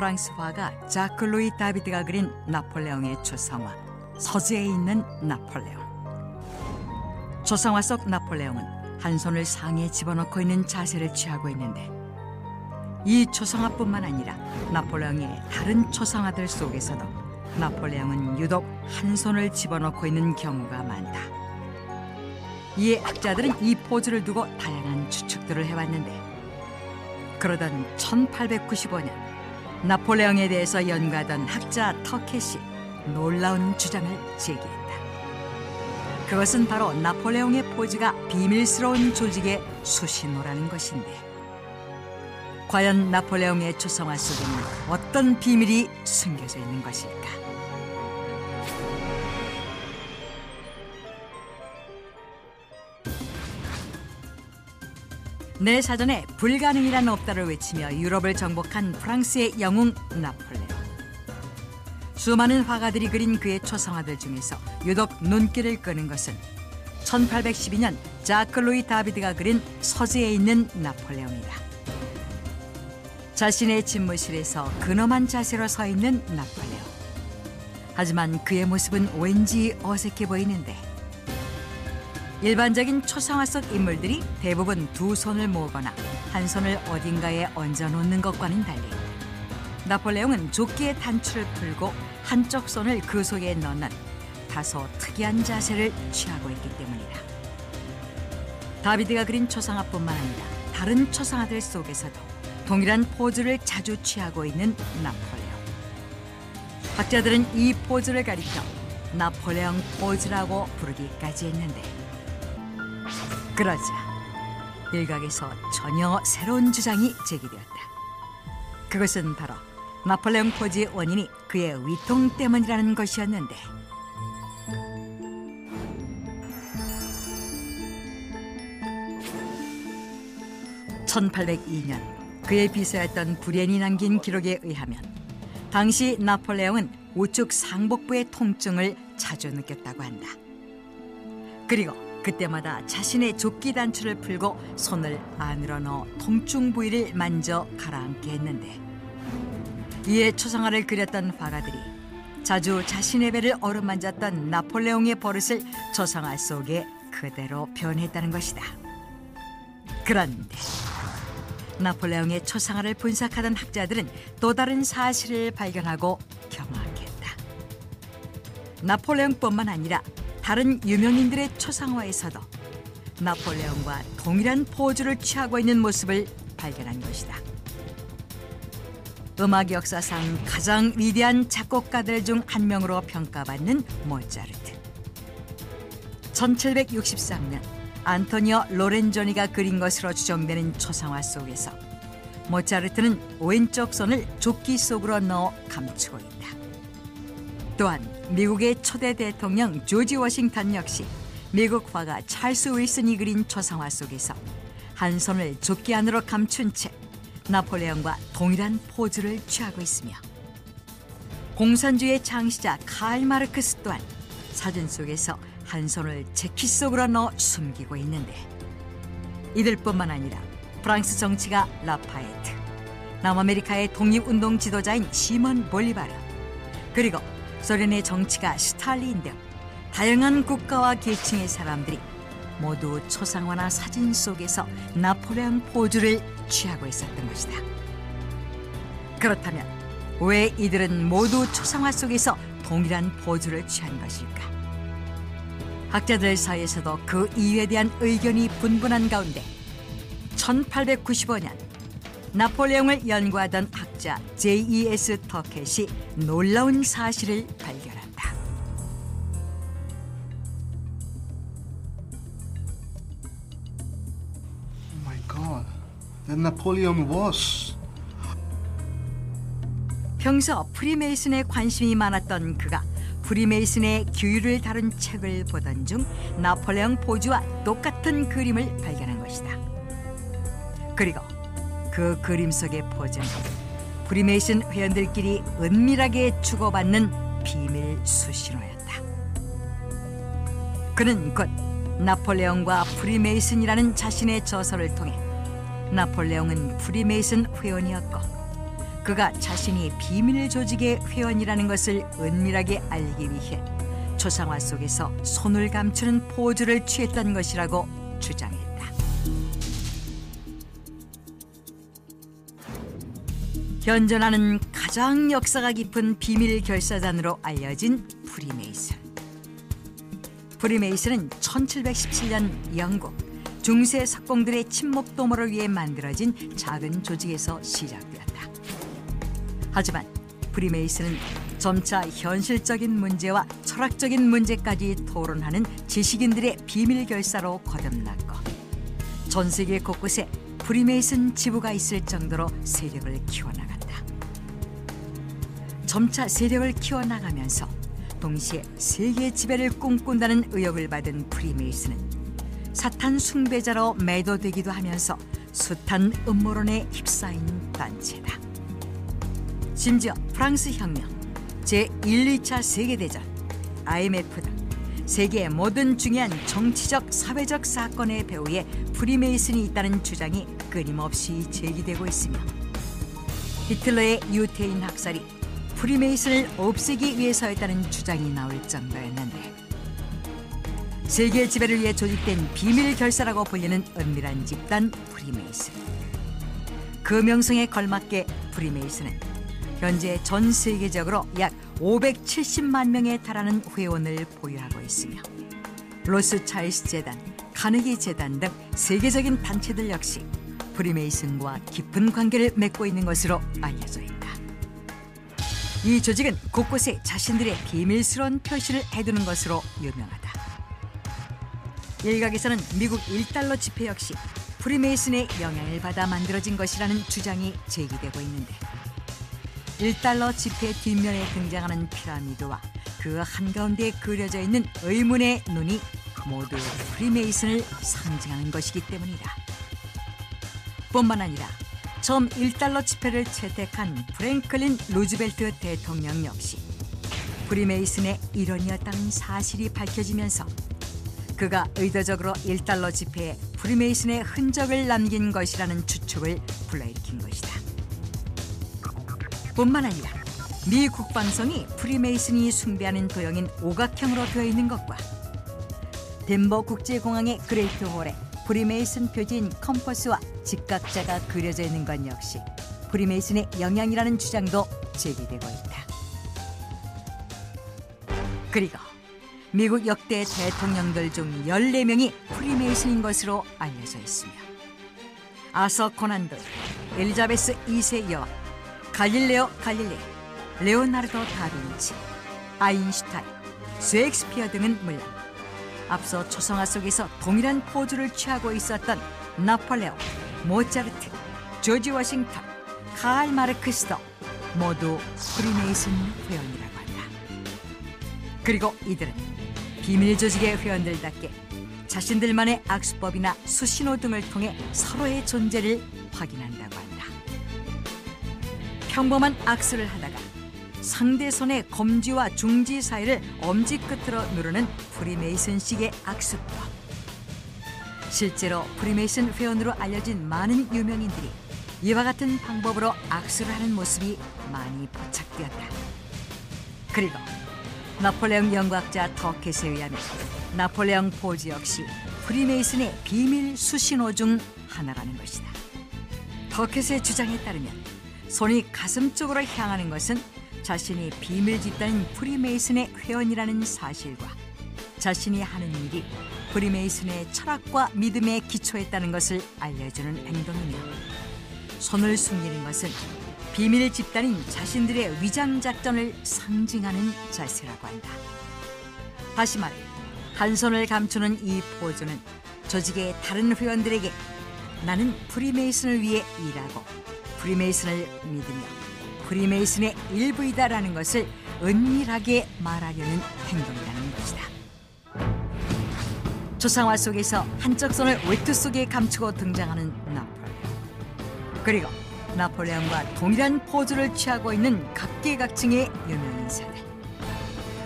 프랑스 화가 자크 루이 다비드가 그린 나폴레옹의 초상화 서재에 있는 나폴레옹. 초상화 속 나폴레옹은 한 손을 상에 집어넣고 있는 자세를 취하고 있는데, 이 초상화뿐만 아니라 나폴레옹의 다른 초상화들 속에서도 나폴레옹은 유독 한 손을 집어넣고 있는 경우가 많다. 이에 학자들은 이 포즈를 두고 다양한 추측들을 해왔는데, 그러던 1895년 나폴레옹에 대해서 연구하던 학자 터켓이 놀라운 주장을 제기했다. 그것은 바로 나폴레옹의 포즈가 비밀스러운 조직의 수신호라는 것인데, 과연 나폴레옹의 초상화 속에는 어떤 비밀이 숨겨져 있는 것일까? 내 사전에 불가능이란 없다를 외치며 유럽을 정복한 프랑스의 영웅 나폴레옹. 수많은 화가들이 그린 그의 초상화들 중에서 유독 눈길을 끄는 것은 1812년 자크 루이 다비드가 그린 서재에 있는 나폴레옹이다. 자신의 집무실에서 근엄한 자세로 서 있는 나폴레옹. 하지만 그의 모습은 왠지 어색해 보이는데, 일반적인 초상화 속 인물들이 대부분 두 손을 모으거나 한 손을 어딘가에 얹어놓는 것과는 달리 나폴레옹은 조끼의 단추를 풀고 한쪽 손을 그 속에 넣는 다소 특이한 자세를 취하고 있기 때문이다. 다비드가 그린 초상화뿐만 아니라 다른 초상화들 속에서도 동일한 포즈를 자주 취하고 있는 나폴레옹. 학자들은 이 포즈를 가리켜 나폴레옹 포즈라고 부르기까지 했는데, 그러자 일각에서 전혀 새로운 주장이 제기되었다. 그것은 바로 나폴레옹 포즈의 원인이 그의 위통 때문이라는 것이었는데, (1802년) 그의 비서였던 부렌이 남긴 기록에 의하면 당시 나폴레옹은 우측 상복부의 통증을 자주 느꼈다고 한다. 그리고 그때마다 자신의 조끼 단추를 풀고 손을 안으로 넣어 통증 부위를 만져 가라앉게 했는데, 이에 초상화를 그렸던 화가들이 자주 자신의 배를 어루만졌던 나폴레옹의 버릇을 초상화 속에 그대로 표현했다는 것이다. 그런데 나폴레옹의 초상화를 분석하던 학자들은 또 다른 사실을 발견하고 경악했다. 나폴레옹뿐만 아니라 다른 유명인들의 초상화에서도 나폴레옹과 동일한 포즈를 취하고 있는 모습을 발견한 것이다. 음악 역사상 가장 위대한 작곡가들 중 한 명으로 평가받는 모차르트. 1763년 안토니오 로렌조니가 그린 것으로 추정되는 초상화 속에서 모차르트는 왼쪽 손을 조끼 속으로 넣어 감추고 있다. 또한 미국의 초대 대통령 조지 워싱턴 역시 미국 화가 찰스 윌슨이 그린 초상화 속에서 한 손을 조끼 안으로 감춘 채 나폴레옹과 동일한 포즈를 취하고 있으며, 공산주의의 창시자 칼 마르크스 또한 사진 속에서 한 손을 재킷 속으로 넣어 숨기고 있는데, 이들뿐만 아니라 프랑스 정치가 라파에트, 남아메리카의 독립운동 지도자인 시몬 볼리바르, 그리고 소련의 정치가 스탈린 등 다양한 국가와 계층의 사람들이 모두 초상화나 사진 속에서 나폴레옹 포즈를 취하고 있었던 것이다. 그렇다면 왜 이들은 모두 초상화 속에서 동일한 포즈를 취한 것일까? 학자들 사이에서도 그 이유에 대한 의견이 분분한 가운데 1895년 나폴레옹을 연구하던 학자 J.E.S. 터켓이 놀라운 사실을 발견한다. Oh my God, that Napoleon was. 평소 프리메이슨에 관심이 많았던 그가 프리메이슨의 규율을 다룬 책을 보던 중 나폴레옹 포즈와 똑같은 그림을 발견한 것이다. 그리고 그 그림 속의 포즈는 프리메이슨 회원들끼리 은밀하게 주고받는 비밀 수신호였다. 그는 곧 나폴레옹과 프리메이슨이라는 자신의 저서를 통해 나폴레옹은 프리메이슨 회원이었고 그가 자신이 비밀 조직의 회원이라는 것을 은밀하게 알기 위해 초상화 속에서 손을 감추는 포즈를 취했던 것이라고 주장했다. 현존하는 가장 역사가 깊은 비밀 결사단으로 알려진 프리메이슨. 프리메이슨은 1717년 영국 중세 석공들의 친목 도모를 위해 만들어진 작은 조직에서 시작되었다. 하지만 프리메이슨은 점차 현실적인 문제와 철학적인 문제까지 토론하는 지식인들의 비밀 결사로 거듭났고 전 세계 곳곳에 프리메이슨 지부가 있을 정도로 세력을 키워나갔다. 점차 세력을 키워나가면서 동시에 세계 지배를 꿈꾼다는 의혹을 받은 프리메이슨은 사탄 숭배자로 매도되기도 하면서 숱한 음모론에 휩싸인 단체다. 심지어 프랑스 혁명, 제1, 2차 세계대전, IMF 등 세계의 모든 중요한 정치적, 사회적 사건의 배후에 프리메이슨이 있다는 주장이 끊임없이 제기되고 있으며 히틀러의 유태인 학살이 프리메이슨을 없애기 위해서였다는 주장이 나올 정도였는데 세계 지배를 위해 조직된 비밀 결사라고 불리는 은밀한 집단 프리메이슨. 그 명성에 걸맞게 프리메이슨은 현재 전 세계적으로 약 570만 명에 달하는 회원을 보유하고 있으며 로스차일스 재단, 카네기 재단 등 세계적인 단체들 역시 프리메이슨과 깊은 관계를 맺고 있는 것으로 알려져 있다. 이 조직은 곳곳에 자신들의 비밀스러운 표시를 해두는 것으로 유명하다. 일각에서는 미국 1달러 지폐 역시 프리메이슨의 영향을 받아 만들어진 것이라는 주장이 제기되고 있는데 1달러 지폐 뒷면에 등장하는 피라미드와 그 한가운데 그려져 있는 의문의 눈이 모두 프리메이슨을 상징하는 것이기 때문이다. 뿐만 아니라 처음 1달러 지폐를 채택한 프랭클린 루즈벨트 대통령 역시 프리메이슨의 일원이었다는 사실이 밝혀지면서 그가 의도적으로 1달러 지폐에 프리메이슨의 흔적을 남긴 것이라는 추측을 불러일으킨 것이다. 뿐만 아니라 미 국방성이 프리메이슨이 숭배하는 도형인 오각형으로 되어 있는 것과 덴버 국제공항의 그레이트 홀에 프리메이슨 표지인 컴퍼스와 직각자가 그려져 있는 것 역시 프리메이슨의 영향이라는 주장도 제기되고 있다. 그리고 미국 역대 대통령들 중 14명이 프리메이슨인 것으로 알려져 있으며 아서 코난 도일, 엘리자베스 2세 여왕, 갈릴레오 갈릴레이, 레오나르도 다빈치, 아인슈타인, 셰익스피어 등은 물론 앞서 초상화 속에서 동일한 포즈를 취하고 있었던 나폴레옹, 모차르트, 조지 워싱턴, 칼 마르크스도 모두 프리메이슨 회원이라고 한다. 그리고 이들은 비밀 조직의 회원들답게 자신들만의 악수법이나 수신호 등을 통해 서로의 존재를 확인한다고 한다. 평범한 악수를 하다가 상대 손의 검지와 중지 사이를 엄지 끝으로 누르는 프리메이슨식의 악수법. 실제로 프리메이슨 회원으로 알려진 많은 유명인들이 이와 같은 방법으로 악수를 하는 모습이 많이 포착되었다. 그리고 나폴레옹 연구학자 터켓에 의하면 나폴레옹 포즈 역시 프리메이슨의 비밀 수신호 중 하나라는 것이다. 터켓의 주장에 따르면 손이 가슴 쪽으로 향하는 것은 자신이 비밀 집단인 프리메이슨의 회원이라는 사실과 자신이 하는 일이 프리메이슨의 철학과 믿음에 기초했다는 것을 알려주는 행동이며 손을 숨기는 것은 비밀 집단인 자신들의 위장 작전을 상징하는 자세라고 한다. 다시 말해 한 손을 감추는 이 포즈는 조직의 다른 회원들에게 나는 프리메이슨을 위해 일하고 프리메이슨을 믿으며 프리메이슨의 일부이다라는 것을 은밀하게 말하려는 행동이라는 것이다. 초상화 속에서 한쪽 손을 외투 속에 감추고 등장하는 나폴레옹. 그리고 나폴레옹과 동일한 포즈를 취하고 있는 각계각층의 유명 인사들.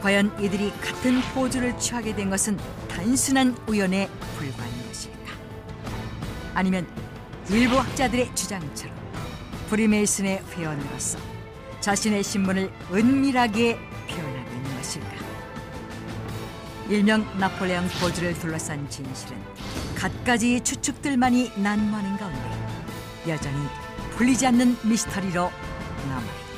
과연 이들이 같은 포즈를 취하게 된 것은 단순한 우연에 불과한 것일까? 아니면 일부 학자들의 주장처럼 프리메이슨의 회원으로서 자신의 신분을 은밀하게 표현하고 있는 것일까? 일명 나폴레옹 포즈를 둘러싼 진실은 갖가지 추측들만이 난무하는 가운데 여전히 풀리지 않는 미스터리로 남아있다.